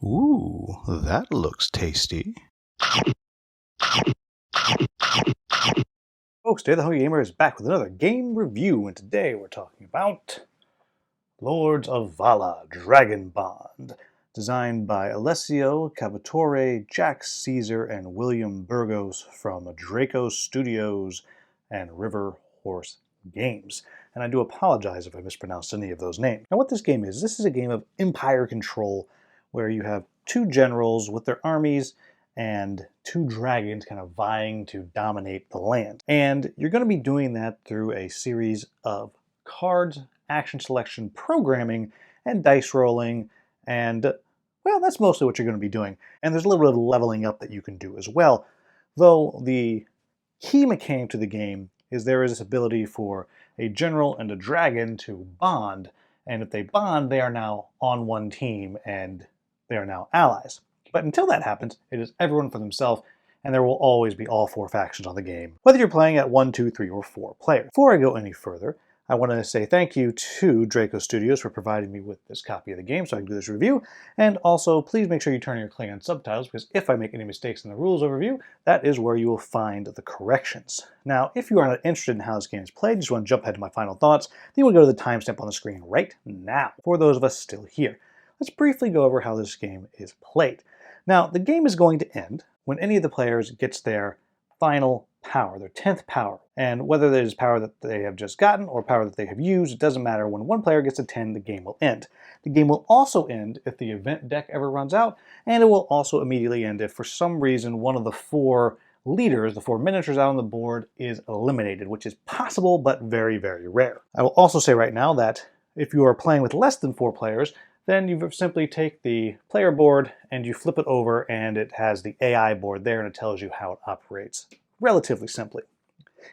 Ooh, that looks tasty. Folks, today the Hungry Gamer is back with another game review, and today we're talking about Lords of Vaala Dragon Bond, designed by Alessio Cavatore, Jack Caesar, and William Burgos from Draco Studios and River Horse Games. And I do apologize if I mispronounced any of those names. Now what this game is, this is a game of empire control where you have two generals with their armies and two dragons kind of vying to dominate the land. And you're going to be doing that through a series of cards, action selection programming, and dice rolling, and well, that's mostly what you're going to be doing. And there's a little bit of leveling up that you can do as well, though the key mechanic to the game is there is this ability for a general and a dragon to bond, and if they bond, they are now on one team, and they are now allies. But until that happens, it is everyone for themselves, and there will always be all four factions on the game, whether you're playing at 1, 2, 3, or 4 players. Before I go any further, I want to say thank you to Draco Studios for providing me with this copy of the game so I can do this review, and also please make sure you turn on your Klingon subtitles, because if I make any mistakes in the rules overview, that is where you will find the corrections. Now, if you are not interested in how this game is played, just want to jump ahead to my final thoughts, then you will go to the timestamp on the screen right now, for those of us still here. Let's briefly go over how this game is played. Now, the game is going to end when any of the players gets their final power, their 10th power. And whether that is power that they have just gotten or power that they have used, it doesn't matter. When one player gets to 10, the game will end. The game will also end if the event deck ever runs out, and it will also immediately end if for some reason one of the four leaders, the four miniatures out on the board, is eliminated, which is possible but very, very rare. I will also say right now that if you are playing with less than 4 players, then you simply take the player board and you flip it over, and it has the AI board there and it tells you how it operates relatively simply.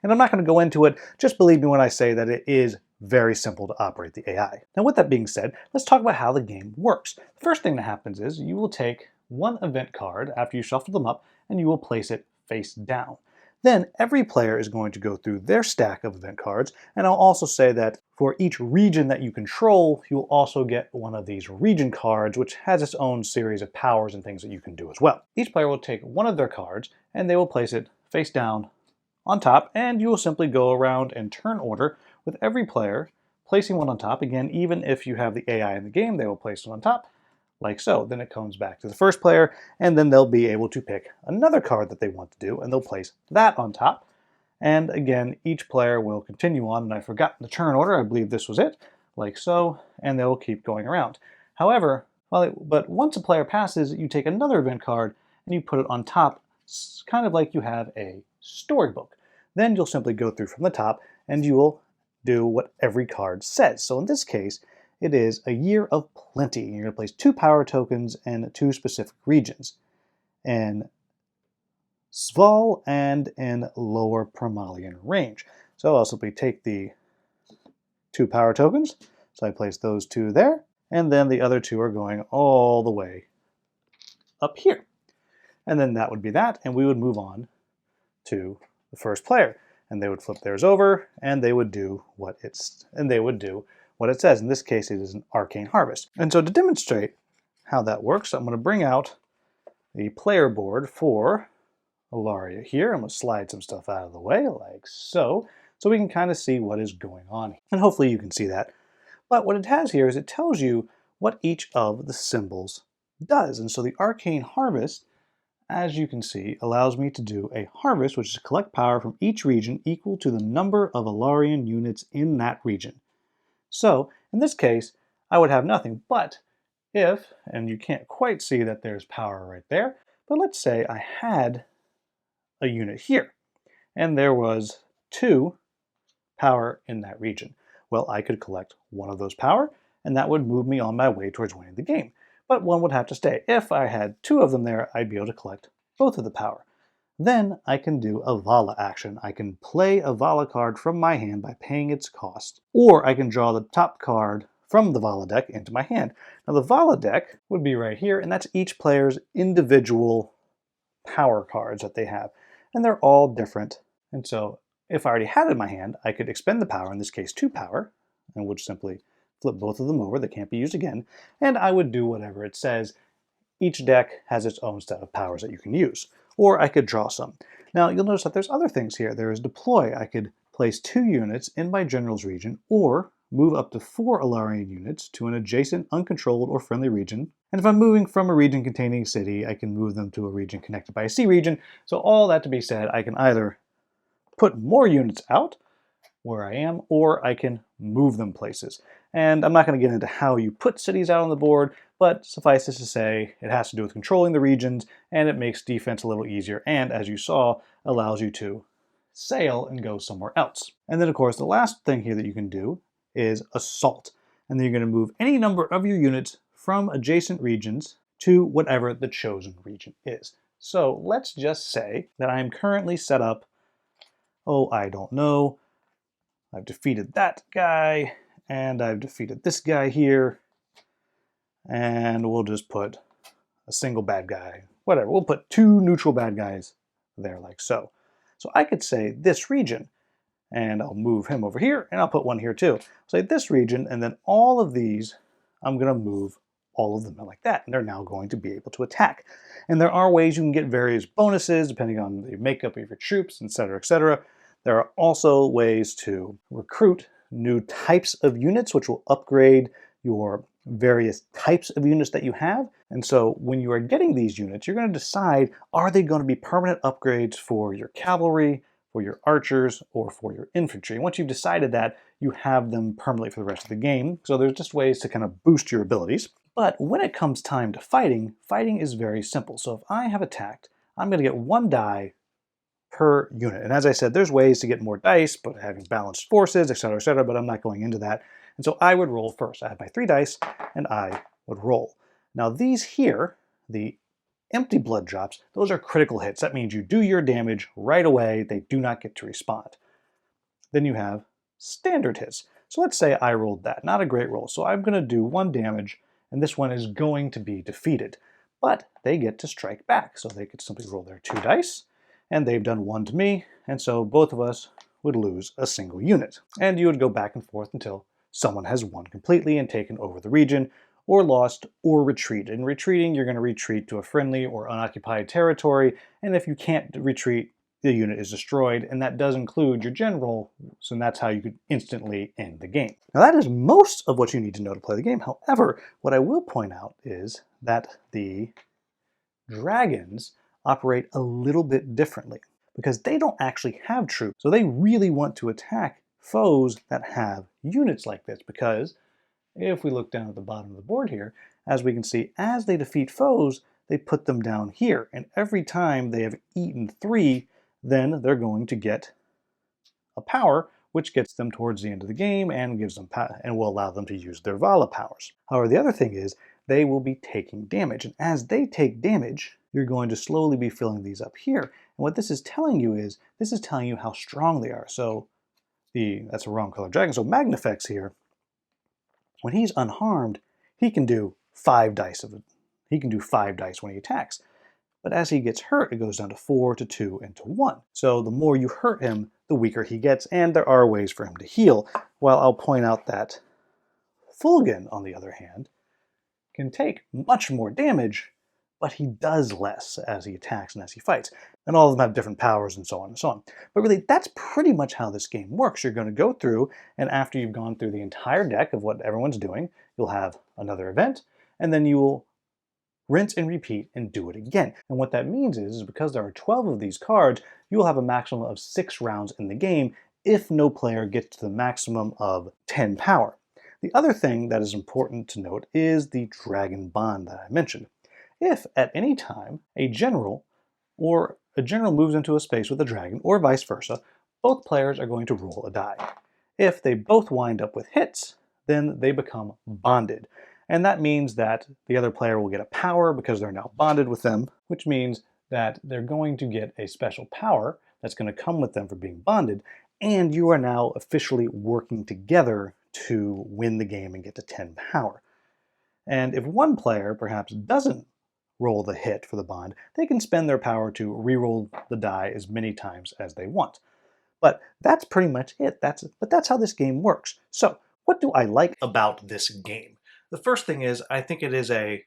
And I'm not going to go into it, just believe me when I say that it is very simple to operate the AI. Now with that being said, let's talk about how the game works. The first thing that happens is you will take one event card after you shuffle them up and you will place it face down. Then every player is going to go through their stack of event cards, and I'll also say that for each region that you control, you'll also get one of these region cards, which has its own series of powers and things that you can do as well. Each player will take one of their cards, and they will place it face down on top, and you will simply go around in turn order with every player placing one on top. Again, even if you have the AI in the game, they will place it on top, like so. Then it comes back to the first player, and then they'll be able to pick another card that they want to do, and they'll place that on top. And again, each player will continue on, and I forgot the turn order, I believe this was it, like so, and they'll keep going around. However, but once a player passes, you take another event card and you put it on top, kind of like you have a storybook. Then you'll simply go through from the top, and you will do what every card says. So in this case, it is a year of plenty. You're going to place 2 power tokens in 2 specific regions, in Sval and in Lower Promalian range. So I'll simply take the 2 power tokens, so I place those 2 there, and then the other 2 are going all the way up here. And then that would be that, and we would move on to the first player, and they would flip theirs over, and they would do what it says. In this case, it is an arcane harvest. And so to demonstrate how that works, I'm going to bring out the player board for Ilaria here. I'm going to slide some stuff out of the way, like so we can kind of see what is going on. And hopefully you can see that. But what it has here is it tells you what each of the symbols does. And so the arcane harvest, as you can see, allows me to do a harvest, which is collect power from each region equal to the number of Ilarian units in that region. So, in this case, I would have nothing, but if, and you can't quite see that there's power right there, but let's say I had a unit here, and there was 2 power in that region. Well, I could collect one of those power, and that would move me on my way towards winning the game. But one would have to stay. If I had 2 of them there, I'd be able to collect both of the power. Then I can do a Vaala action. I can play a Vaala card from my hand by paying its cost, or I can draw the top card from the Vaala deck into my hand. Now the Vaala deck would be right here, and that's each player's individual power cards that they have, and they're all different. And so if I already had it in my hand, I could expend the power, in this case 2 power, and would simply flip both of them over. They can't be used again, and I would do whatever it says each deck has its own set of powers that you can use. Or I could draw some. Now you'll notice that there's other things here. There is deploy. I could place 2 units in my general's region, or move up to 4 Alarian units to an adjacent, uncontrolled, or friendly region. And if I'm moving from a region containing a city, I can move them to a region connected by a sea region. So all that to be said, I can either put more units out where I am, or I can move them places. And I'm not going to get into how you put cities out on the board, but suffice it to say, it has to do with controlling the regions, and it makes defense a little easier, and as you saw, allows you to sail and go somewhere else. And then of course, the last thing here that you can do is assault. And then you're going to move any number of your units from adjacent regions to whatever the chosen region is. So let's just say that I'm currently set up, oh, I don't know, I've defeated that guy, and I've defeated this guy here, and we'll just put a single bad guy, whatever. We'll put 2 neutral bad guys there like so. So I could say this region, and I'll move him over here, and I'll put 1 here too. Say this region, and then all of these, I'm going to move all of them like that, and they're now going to be able to attack. And there are ways you can get various bonuses depending on the makeup of your troops, etc., etc. There are also ways to recruit new types of units, which will upgrade your various types of units that you have. And so when you are getting these units, you're going to decide, are they going to be permanent upgrades for your cavalry, for your archers, or for your infantry? And once you've decided that, you have them permanently for the rest of the game. So there's just ways to kind of boost your abilities. But when it comes time to fighting, fighting is very simple. So if I have attacked, I'm going to get 1 die per unit. And as I said, there's ways to get more dice, but having balanced forces, etc., but I'm not going into that. And so I would roll first. I have my 3 dice, and I would roll. Now these here, the empty blood drops, those are critical hits. That means you do your damage right away. They do not get to respond. Then you have standard hits. So let's say I rolled that. Not a great roll. So I'm going to do 1 damage, and this one is going to be defeated. But they get to strike back. So they could simply roll their 2 dice, and they've done 1 to me, and so both of us would lose a single unit. And you would go back and forth until someone has won completely and taken over the region, or lost, or retreated. In retreating, you're going to retreat to a friendly or unoccupied territory, and if you can't retreat, the unit is destroyed, and that does include your general, so that's how you could instantly end the game. Now that is most of what you need to know to play the game. However, what I will point out is that the dragons operate a little bit differently because they don't actually have troops. So they really want to attack foes that have units like this, because if we look down at the bottom of the board here, as we can see, as they defeat foes, they put them down here. And every time they have eaten 3, then they're going to get a power, which gets them towards the end of the game and gives them and will allow them to use their Vaala powers. However, the other thing is they will be taking damage. And as they take damage, you're going to slowly be filling these up here. And what this is telling you is, this is telling you how strong they are. So that's a wrong color dragon. So Magnifex here, when he's unharmed, he can do 5 dice of it. He can do 5 dice when he attacks. But as he gets hurt, it goes down to 4, to 2, and to 1. So the more you hurt him, the weaker he gets, and there are ways for him to heal. While I'll point out that Fulgen, on the other hand, can take much more damage, but he does less as he attacks and as he fights. And all of them have different powers and so on and so on. But really, that's pretty much how this game works. You're going to go through, and after you've gone through the entire deck of what everyone's doing, you'll have another event, and then you will rinse and repeat and do it again. And what that means is because there are 12 of these cards, you will have a maximum of 6 rounds in the game if no player gets to the maximum of 10 power. The other thing that is important to note is the Dragon Bond that I mentioned. If at any time a general moves into a space with a dragon, or vice versa, both players are going to roll a die. If they both wind up with hits, then they become bonded. And that means that the other player will get a power because they're now bonded with them, which means that they're going to get a special power that's going to come with them for being bonded, and you are now officially working together to win the game and get to 10 power. And if one player perhaps doesn't roll the hit for the bond, they can spend their power to re-roll the die as many times as they want. But that's pretty much it. But that's how this game works. So, what do I like about this game? The first thing is, I think it is a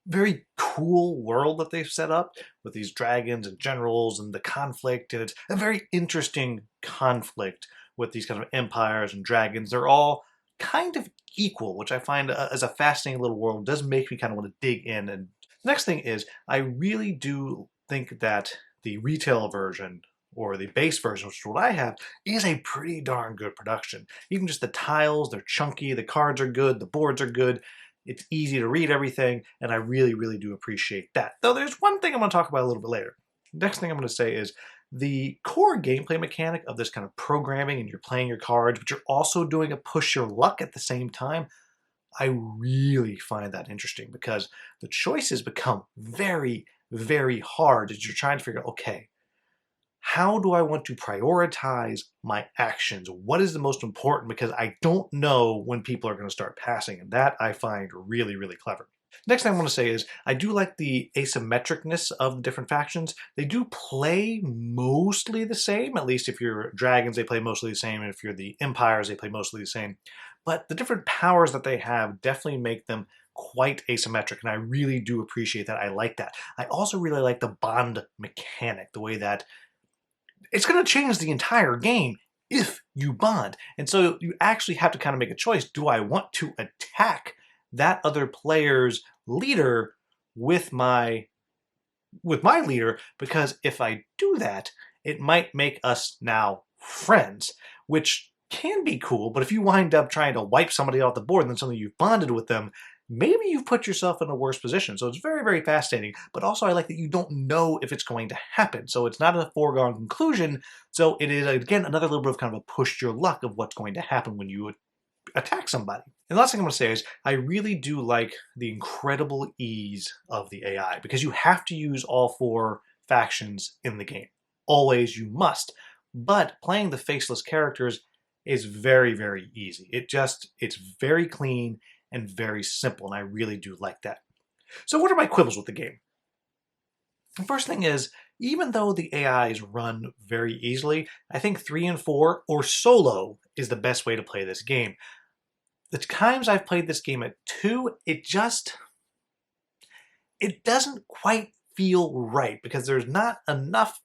very cool world that they've set up with these dragons and generals and the conflict, and it's a very interesting conflict with these kind of empires and dragons. They're all kind of equal, which I find as a fascinating little world. It does make me kind of want to dig in. And the next thing is, I really do think that the retail version or the base version, which is what I have, is a pretty darn good production. Even just the tiles, they're chunky, the cards are good, the boards are good, it's easy to read everything, and I really, really do appreciate that. Though there's one thing I'm going to talk about a little bit later. Next thing I'm going to say is the core gameplay mechanic of this kind of programming, and you're playing your cards, but you're also doing a push your luck at the same time. I really find that interesting because the choices become very, very hard as you're trying to figure out, okay, how do I want to prioritize my actions? What is the most important? Because I don't know when people are going to start passing, and that I find really, really clever. Next thing I want to say is I do like the asymmetricness of the different factions. They do play mostly the same, at least if you're dragons, they play mostly the same, and if you're the empires, they play mostly the same. But the different powers that they have definitely make them quite asymmetric, and I really do appreciate that. I like that. I also really like the bond mechanic, the way that it's going to change the entire game if you bond. And so you actually have to kind of make a choice. Do I want to attack that other player's leader with my leader? Because if I do that, it might make us now friends, which can be cool. But if you wind up trying to wipe somebody off the board and then suddenly you've bonded with them, maybe you've put yourself in a worse position. So it's very, very fascinating. But also I like that you don't know if it's going to happen. So it's not a foregone conclusion. So it is, again, another little bit of kind of a push your luck of what's going to happen when you attack somebody. And the last thing I'm going to say is I really do like the incredible ease of the AI, because you have to use all 4 factions in the game. Always, you must. But playing the faceless characters is very, very easy. It's very clean and very simple, and I really do like that. So what are my quibbles with the game? The first thing is, even though the AIs run very easily, I think 3 and 4 or solo is the best way to play this game. The times I've played this game at 2, it doesn't quite feel right because there's not enough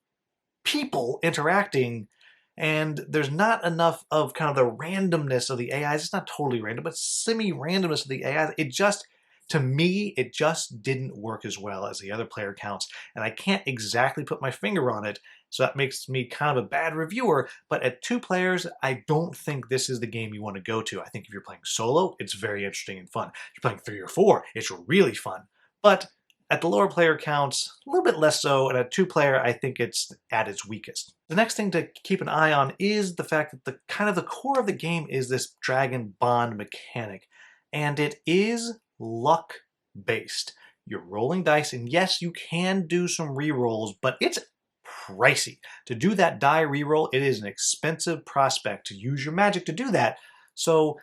people interacting, and there's not enough of kind of the randomness of the AIs. It's not totally random, but semi-randomness of the AIs. To me, it just didn't work as well as the other player counts, and I can't exactly put my finger on it, so that makes me kind of a bad reviewer. But at 2 players, I don't think this is the game you want to go to. I think if you're playing solo, it's very interesting and fun. If you're playing 3 or 4, it's really fun. But at the lower player counts, a little bit less so, and at 2 player, I think it's at its weakest. The next thing to keep an eye on is the fact that the core of the game is this dragon bond mechanic, and it is luck-based. You're rolling dice, and yes, you can do some rerolls, but it's pricey. To do that die reroll, it is an expensive prospect to use your magic to do that. So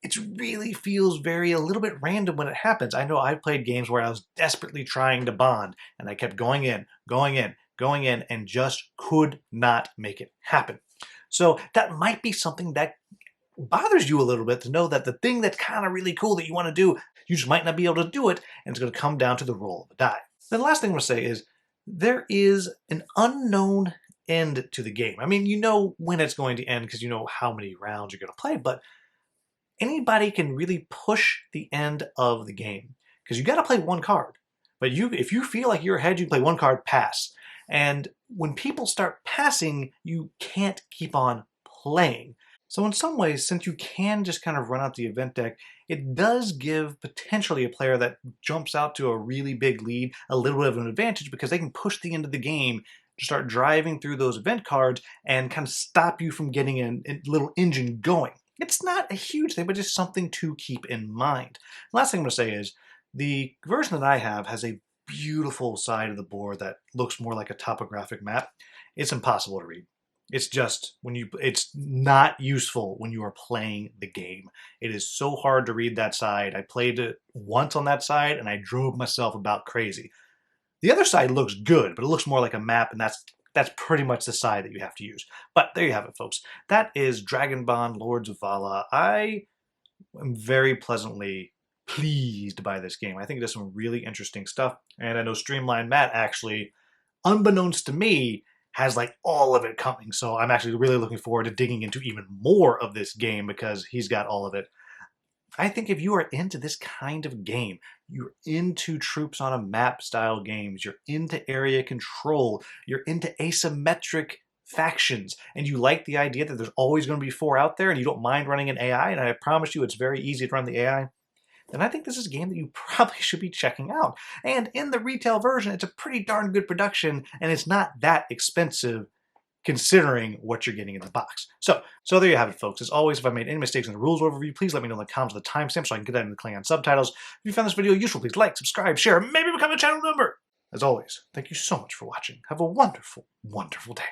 it really feels a little bit random when it happens. I know I've played games where I was desperately trying to bond, and I kept going in, and just could not make it happen. So that might be something that bothers you a little bit, to know that the thing that's kind of really cool that you want to do, you just might not be able to do it, and it's going to come down to the roll of a die. Then the last thing I'm going to say is there is an unknown end to the game. I mean, you know when it's going to end because you know how many rounds you're going to play, but anybody can really push the end of the game because you got to play 1 card. But if you feel like you're ahead, you can play 1 card, pass. And when people start passing, you can't keep on playing. So in some ways, since you can just kind of run out the event deck, it does give potentially a player that jumps out to a really big lead a little bit of an advantage, because they can push the end of the game to start driving through those event cards and kind of stop you from getting a little engine going. It's not a huge thing, but just something to keep in mind. The last thing I'm going to say is the version that I have has a beautiful side of the board that looks more like a topographic map. It's impossible to read. It's just it's not useful when you are playing the game. It is so hard to read that side. I played it once on that side and I drove myself about crazy. The other side looks good, but it looks more like a map, and that's pretty much the side that you have to use. But there you have it, folks. That is Dragon Bond Lords of Vaala. I am very pleasantly pleased by this game. I think it does some really interesting stuff. And I know Streamline Matt actually, unbeknownst to me, has like all of it coming. So I'm actually really looking forward to digging into even more of this game because he's got all of it. I think if you are into this kind of game, you're into troops on a map style games, you're into area control, you're into asymmetric factions, and you like the idea that there's always going to be 4 out there and you don't mind running an AI, and I promise you it's very easy to run the AI, then I think this is a game that you probably should be checking out. And in the retail version, it's a pretty darn good production, and it's not that expensive considering what you're getting in the box. So there you have it, folks. As always, if I made any mistakes in the rules overview, please let me know in the comments with the timestamp so I can get that in the Klingon subtitles. If you found this video useful, please like, subscribe, share, and maybe become a channel member. As always, thank you so much for watching. Have a wonderful, wonderful day.